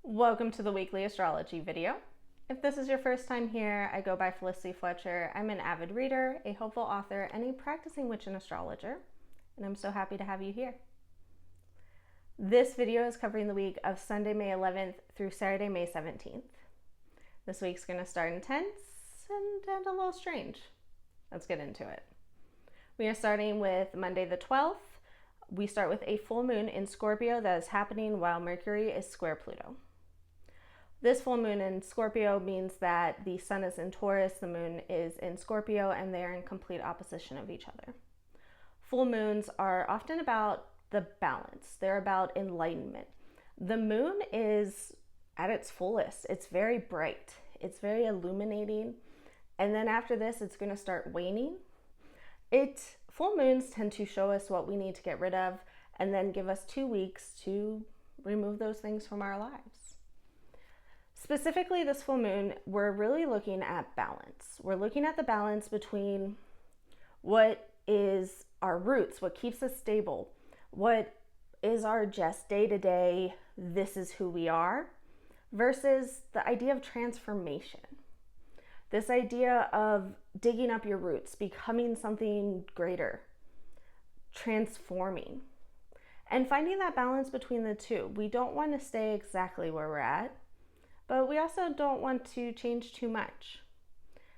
Welcome to the weekly astrology video. If this is your first time here, I go by Felicity Fletcher. I'm an avid reader, a hopeful author, and a practicing witch and astrologer, and I'm so happy to have you here. This video is covering the week of Sunday, May 11th through Saturday, May 17th. This week's going to start intense and end a little strange. Let's get into it. We are starting with Monday the 12th. We start with a full moon in Scorpio that is happening while Mercury is square Pluto. This full moon in Scorpio means that the sun is in Taurus, the moon is in Scorpio, and they are in complete opposition of each other. Full moons are often about the balance. They're about enlightenment. The moon is at its fullest. It's very bright. It's very illuminating. And then after this, it's going to start waning. Full moons tend to show us what we need to get rid of and then give us 2 weeks to remove those things from our lives. Specifically, this full moon, we're really looking at balance. We're looking at the balance between what is our roots, what keeps us stable, what is our just day-to-day, this is who we are, versus the idea of transformation. This idea of digging up your roots, becoming something greater, transforming, and finding that balance between the two. We don't want to stay exactly where we're at, but we also don't want to change too much.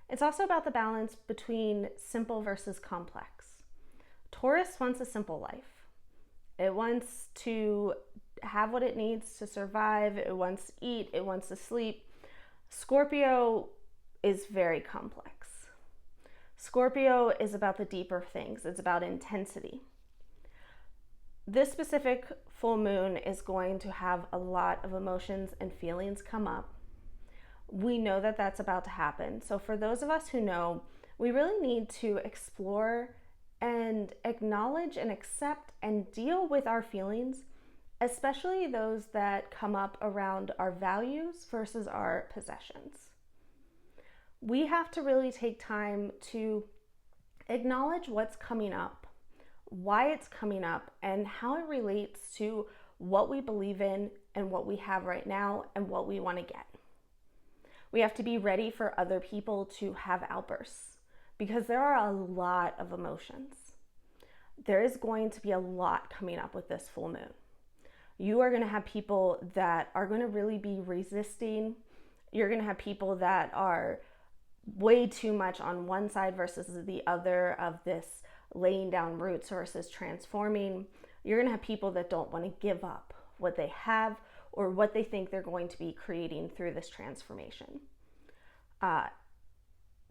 It's also about the balance between simple versus complex. Taurus wants a simple life. It wants to have what it needs to survive. It wants to eat. It wants to sleep. Scorpio is very complex. Scorpio is about the deeper things. It's about intensity. This specific full moon is going to have a lot of emotions and feelings come up. We know that that's about to happen. So for those of us who know, we really need to explore and acknowledge and accept and deal with our feelings, especially those that come up around our values versus our possessions. We have to really take time to acknowledge what's coming up, why it's coming up, and how it relates to what we believe in and what we have right now and what we want to get. We have to be ready for other people to have outbursts because there are a lot of emotions. There is going to be a lot coming up with this full moon. You are going to have people that are going to really be resisting. You're going to have people that are way too much on one side versus the other of this laying down roots versus transforming. You're going to have people that don't want to give up what they have or what they think they're going to be creating through this transformation.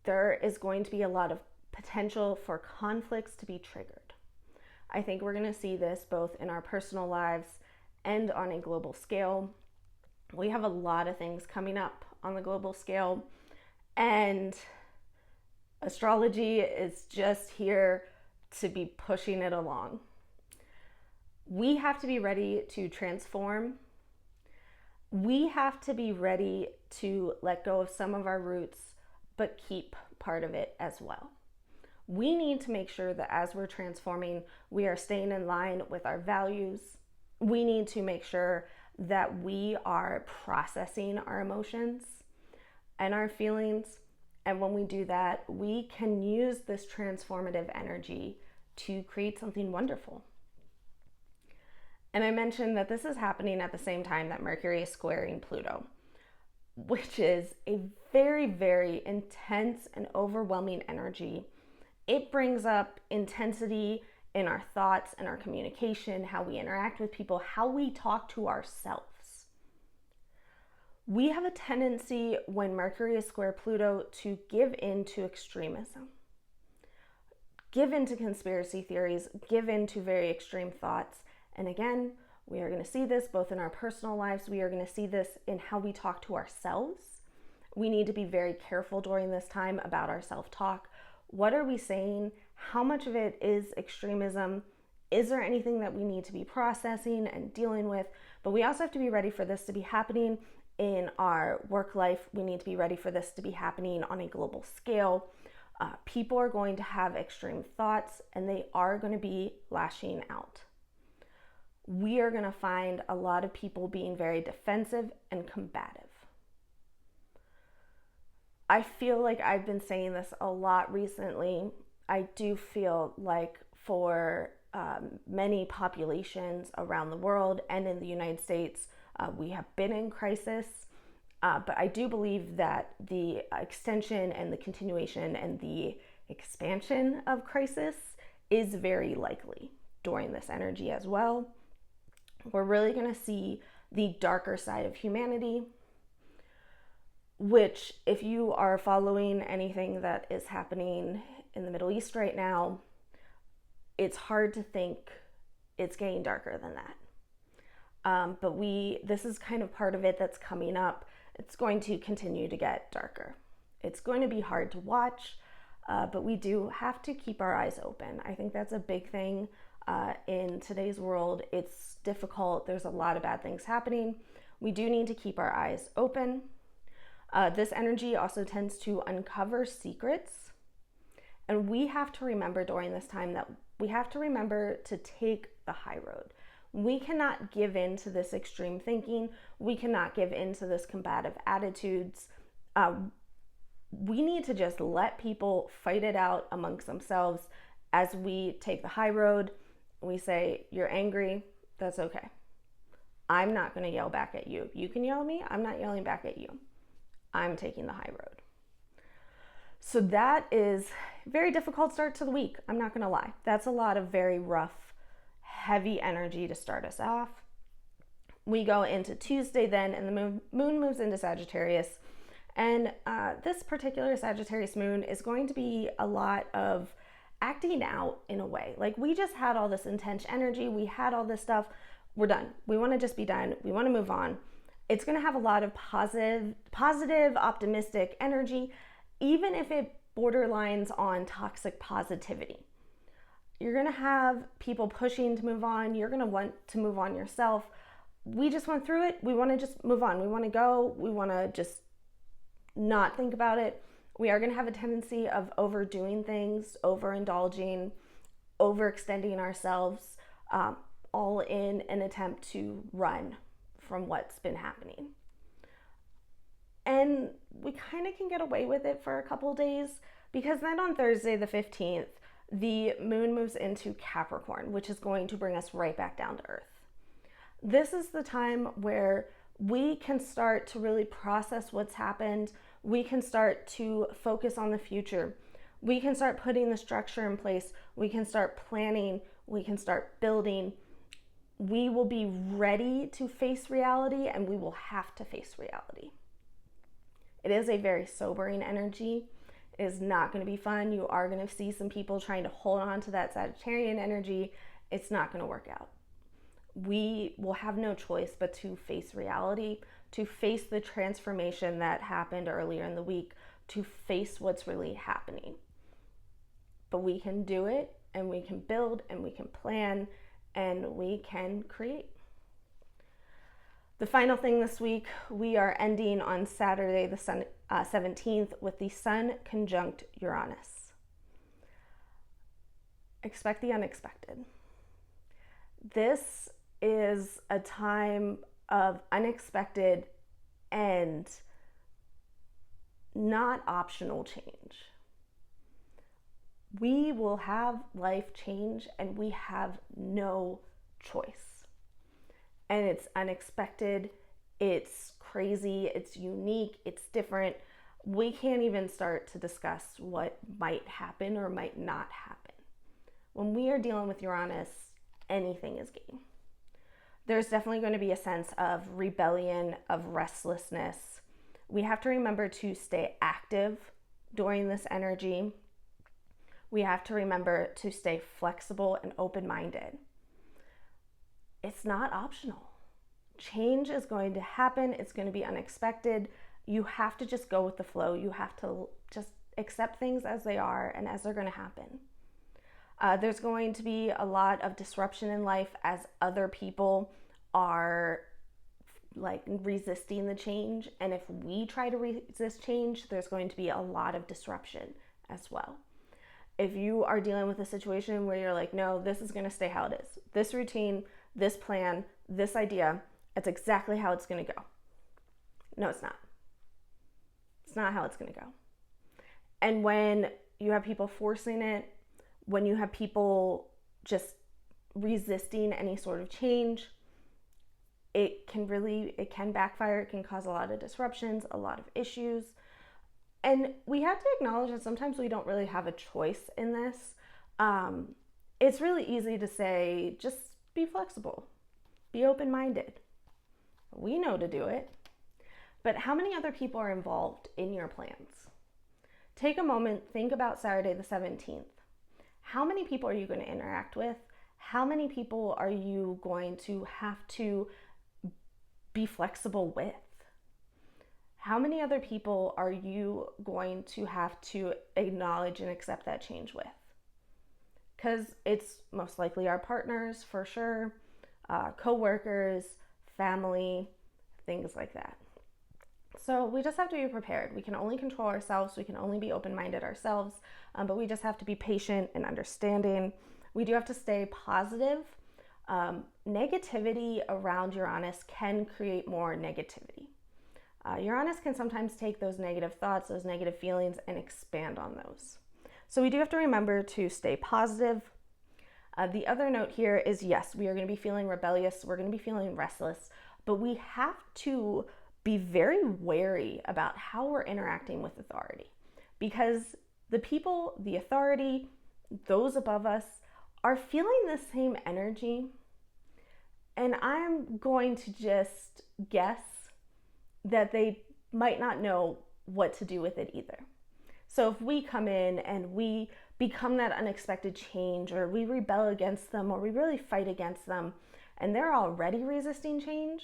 There is going to be a lot of potential for conflicts to be triggered. I think we're going to see this both in our personal lives and on a global scale. We have a lot of things coming up on the global scale, and astrology is just here to be pushing it along. We have to be ready to transform. We have to be ready to let go of some of our roots, but keep part of it as well. We need to make sure that as we're transforming, we are staying in line with our values. We need to make sure that we are processing our emotions and our feelings. And when we do that, we can use this transformative energy to create something wonderful. And I mentioned that this is happening at the same time that Mercury is squaring Pluto, which is a very, very intense and overwhelming energy. It brings up intensity in our thoughts and our communication, how we interact with people, how we talk to ourselves. We have a tendency when Mercury is square Pluto to give in to extremism, give into conspiracy theories, give into very extreme thoughts. And again, we are going to see this both in our personal lives. We are going to see this in how we talk to ourselves. We need to be very careful during this time about our self-talk. What are we saying? How much of it is extremism? Is there anything that we need to be processing and dealing with? But we also have to be ready for this to be happening in our work life. We need to be ready for this to be happening on a global scale. People are going to have extreme thoughts and they are going to be lashing out. we are going to find a lot of people being very defensive and combative. I feel like I've been saying this a lot recently. I do feel like for many populations around the world and in the United States, we have been in crisis. But I do believe that the extension and the continuation and the expansion of crisis is very likely during this energy as well. We're really going to see the darker side of humanity, which, if you are following anything that is happening in the Middle East right now, it's hard to think it's getting darker than that. But this is kind of part of it that's coming up. It's going to continue to get darker. It's going to be hard to watch, but we do have to keep our eyes open. I think that's a big thing in today's world. It's difficult. There's a lot of bad things happening. We do need to keep our eyes open. This energy also tends to uncover secrets. And we have to remember during this time that we have to remember to take the high road. We cannot give in to this extreme thinking. We cannot give in to this combative attitudes. We need to just let people fight it out amongst themselves. As we take the high road, we say, you're angry, that's okay. I'm not going to yell back at you. You can yell at me, I'm not yelling back at you. I'm taking the high road. So that is a very difficult start to the week. I'm not going to lie. That's a lot of very rough, heavy energy to start us off. We go into Tuesday then, and the moon moves into Sagittarius. And this particular Sagittarius moon is going to be a lot of acting out in a way. Like, we just had all this intense energy. We had all this stuff. We're done. We want to just be done. We want to move on. It's going to have a lot of positive, optimistic energy, even if it borderlines on toxic positivity. You're going to have people pushing to move on. You're going to want to move on yourself. We just went through it. We want to just move on. We want to go. We want to just not think about it. We are going to have a tendency of overdoing things, overindulging, overextending ourselves, all in an attempt to run from what's been happening. And we kind of can get away with it for a couple of days, because then on Thursday the 15th, the moon moves into Capricorn, which is going to bring us right back down to earth. This is the time where we can start to really process what's happened. We can start to focus on the future. We can start putting the structure in place. We can start planning. We can start building. We will be ready to face reality, and we will have to face reality. It is a very sobering energy. It is not going to be fun. You are going to see some people trying to hold on to that Sagittarian energy. It's not going to work out. We will have no choice but to face reality, to face the transformation that happened earlier in the week, to face what's really happening. But we can do it, and we can build, and we can plan, and we can create. The final thing this week, we are ending on Saturday the 17th with the Sun conjunct Uranus. Expect the unexpected. This is a time of unexpected and not optional change. We will have life change, and we have no choice. And it's unexpected, it's crazy, it's unique, it's different. We can't even start to discuss what might happen or might not happen. When we are dealing with Uranus, anything is game. There's definitely going to be a sense of rebellion, of restlessness. We have to remember to stay active during this energy. We have to remember to stay flexible and open-minded. It's not optional. Change is going to happen. It's going to be unexpected. You have to just go with the flow. You have to just accept things as they are and as they're going to happen. There's going to be a lot of disruption in life as other people are resisting the change. And if we try to resist change, there's going to be a lot of disruption as well. If you are dealing with a situation where you're like, no, this is going to stay how it is. This routine, this plan, this idea, it's exactly how it's going to go. No, it's not. It's not how it's going to go. And when you have people forcing it, when you have people just resisting any sort of change, it can backfire. It can cause a lot of disruptions, a lot of issues. And we have to acknowledge that sometimes we don't really have a choice in this. It's really easy to say, just be flexible, be open-minded. We know to do it. But how many other people are involved in your plans? Take a moment, think about Saturday the 17th. How many people are you going to interact with? How many people are you going to have to be flexible with? How many other people are you going to have to acknowledge and accept that change with? Because it's most likely our partners, for sure, co-workers, family, things like that. So we just have to be prepared. We can only control ourselves. We can only be open-minded ourselves, but we just have to be patient and understanding. We do have to stay positive. Negativity around Uranus can create more negativity. Uranus can sometimes take those negative thoughts, those negative feelings, and expand on those. So we do have to remember to stay positive. The other note here is, yes, we are going to be feeling rebellious. We're going to be feeling restless, but we have to be very wary about how we're interacting with authority, because the people, the authority, those above us are feeling the same energy. And I'm going to just guess that they might not know what to do with it either. So if we come in and we become that unexpected change, or we rebel against them, or we really fight against them, and they're already resisting change,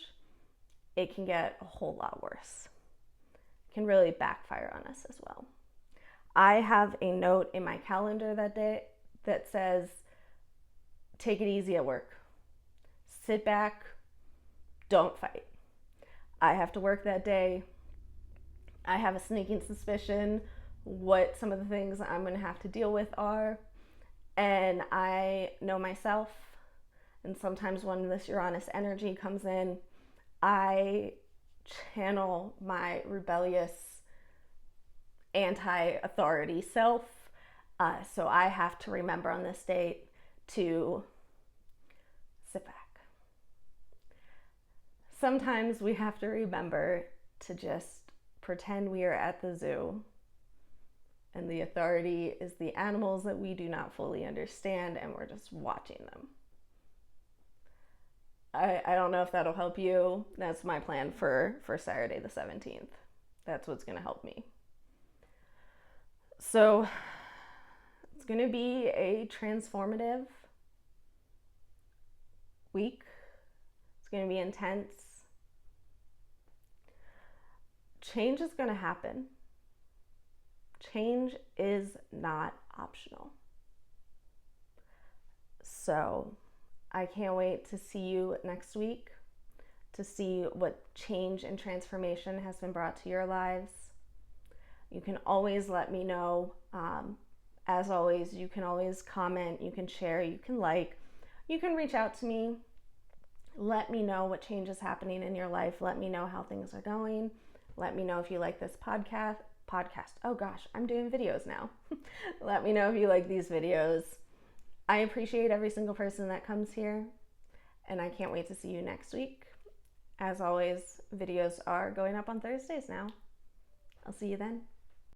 it can get a whole lot worse. It can really backfire on us as well. I have a note in my calendar that day that says, take it easy at work. Sit back, don't fight. I have to work that day. I have a sneaking suspicion what some of the things I'm going to have to deal with are. And I know myself. And sometimes when this Uranus energy comes in, I channel my rebellious, anti-authority self. So I have to remember on this date to sit back. Sometimes we have to remember to just pretend we are at the zoo, and the authority is the animals that we do not fully understand, and we're just watching them. I don't know if that'll help you. That's my plan for Saturday the 17th. That's what's going to help me. So it's going to be a transformative week. It's going to be intense. Change is going to happen. Change is not optional. So I can't wait to see you next week, to see what change and transformation has been brought to your lives. You can always let me know. As always, you can always comment, you can share, you can like, you can reach out to me. Let me know what change is happening in your life. Let me know how things are going. Let me know if you like this podcast. Oh gosh, I'm doing videos now. Let me know if you like these videos. I appreciate every single person that comes here, and I can't wait to see you next week. As always, videos are going up on Thursdays now. I'll see you then.